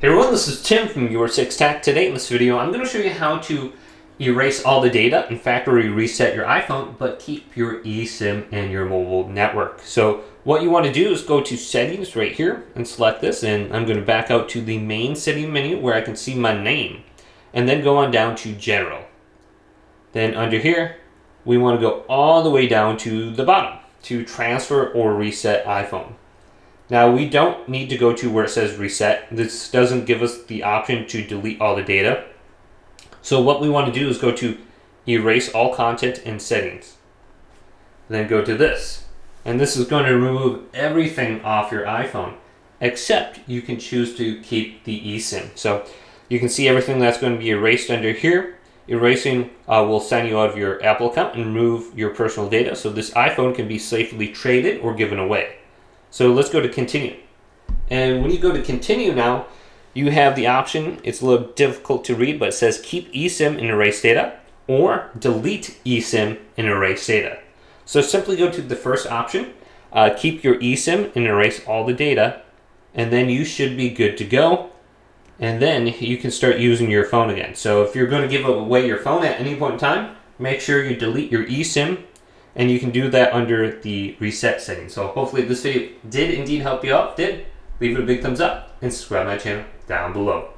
Hey everyone, this is Tim from Your 6 Tech. Today in this video, I'm going to show you how to erase all the data and factory reset your iPhone, but keep your eSIM and your mobile network. So what you want to do is go to Settings right here and select this, and I'm going to back out to the main setting menu where I can see my name, and then go on down to General. Then under here, we want to go all the way down to the bottom to transfer or reset iPhone. Now we don't need to go to where it says reset. This doesn't give us the option to delete all the data. So what we want to do is go to erase all content in settings. Then go to this. And this is going to remove everything off your iPhone, except you can choose to keep the eSIM. So you can see everything that's going to be erased under here. Erasing will sign you out of your Apple account and remove your personal data. So this iPhone can be safely traded or given away. So let's go to continue. And when you go to continue now, you have the option, it's a little difficult to read, but it says keep eSIM and erase data or delete eSIM and erase data. So simply go to the first option, keep your eSIM and erase all the data, and then you should be good to go. And then you can start using your phone again. So if you're going to give away your phone at any point in time, make sure you delete your eSIM. And you can do that under the reset setting. So hopefully this video did indeed help you out. If it did, leave it a big thumbs up and subscribe to my channel down below.